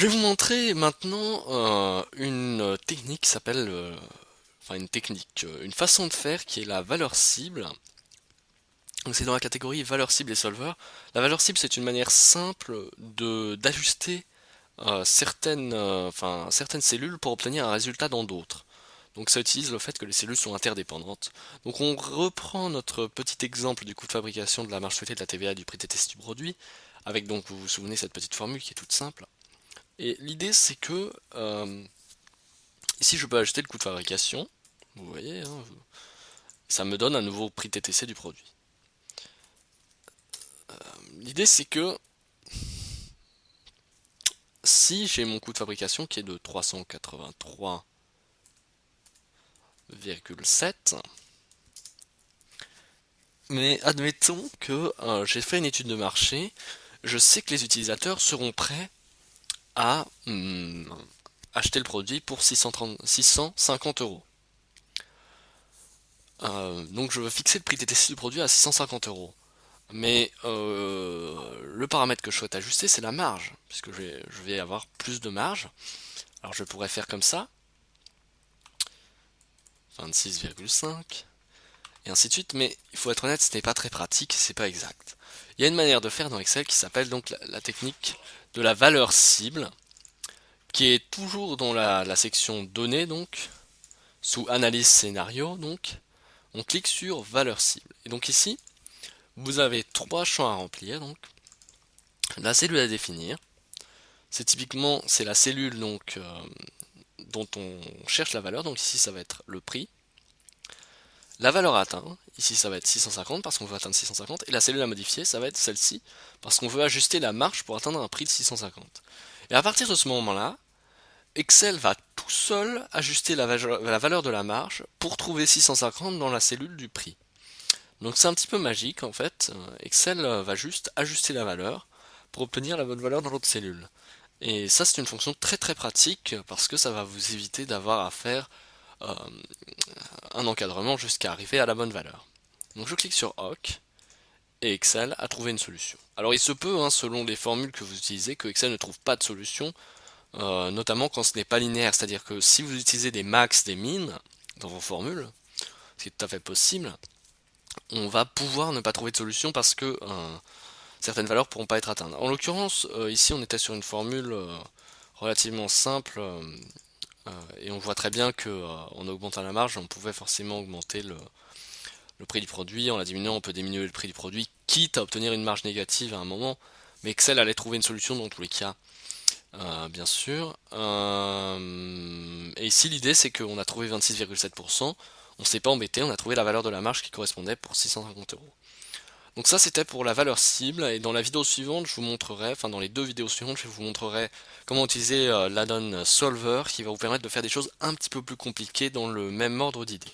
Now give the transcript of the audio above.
Je vais vous montrer maintenant une technique qui s'appelle, enfin une technique, une façon de faire qui est la valeur cible. Donc c'est dans la catégorie valeur cible et solver. La valeur cible, c'est une manière simple de d'ajuster certaines cellules pour obtenir un résultat dans d'autres. Donc ça utilise le fait que les cellules sont interdépendantes. Donc on reprend notre petit exemple du coût de fabrication de la marge souhaitée de la TVA du prix TTC du produit, avec donc vous vous souvenez cette petite formule qui est toute simple. Et l'idée c'est que ici je peux ajouter le coût de fabrication, vous voyez, hein, ça me donne un nouveau prix TTC du produit. L'idée c'est que si j'ai mon coût de fabrication qui est de 383,7, mais admettons que j'ai fait une étude de marché, je sais que les utilisateurs seront prêts à acheter le produit pour 650 euros. Donc je veux fixer le prix TTC du produit à 650 euros. Mais le paramètre que je souhaite ajuster, c'est la marge, puisque je vais avoir plus de marge. Alors je pourrais faire comme ça, 26,5, et ainsi de suite, mais il faut être honnête, ce n'est pas très pratique, c'est pas exact. Il y a une manière de faire dans Excel qui s'appelle donc la technique de la valeur cible, qui est toujours dans la section données, donc, sous analyse scénario, donc, on clique sur valeur cible. Et donc ici, vous avez trois champs à remplir, donc, la cellule à définir, c'est la cellule donc dont on cherche la valeur, donc ici ça va être le prix. La valeur à atteindre, ici ça va être 650 parce qu'on veut atteindre 650, et la cellule à modifier, ça va être celle-ci, parce qu'on veut ajuster la marge pour atteindre un prix de 650. Et à partir de ce moment-là, Excel va tout seul ajuster la valeur de la marge pour trouver 650 dans la cellule du prix. Donc c'est un petit peu magique en fait, Excel va juste ajuster la valeur pour obtenir la bonne valeur dans l'autre cellule. Et ça c'est une fonction très très pratique parce que ça va vous éviter d'avoir à faire euh, un encadrement jusqu'à arriver à la bonne valeur. Donc je clique sur OK et Excel a trouvé une solution. Alors il se peut, hein, selon les formules que vous utilisez, que Excel ne trouve pas de solution, notamment quand ce n'est pas linéaire, c'est-à-dire que si vous utilisez des max, des min dans vos formules, ce qui est tout à fait possible, on va pouvoir ne pas trouver de solution parce que certaines valeurs ne pourront pas être atteintes. En l'occurrence, ici on était sur une formule relativement simple et on voit très bien que en augmentant la marge, on pouvait forcément augmenter le prix du produit. En la diminuant, on peut diminuer le prix du produit, quitte à obtenir une marge négative à un moment. Mais Excel allait trouver une solution dans tous les cas, bien sûr. Et ici, l'idée, c'est qu'on a trouvé 26,7%. On s'est pas embêté, on a trouvé la valeur de la marge qui correspondait pour 650 euros. Donc ça c'était pour la valeur cible, et dans la vidéo suivante je vous montrerai, enfin dans les deux vidéos suivantes je vous montrerai comment utiliser l'add-on Solver qui va vous permettre de faire des choses un petit peu plus compliquées dans le même ordre d'idées.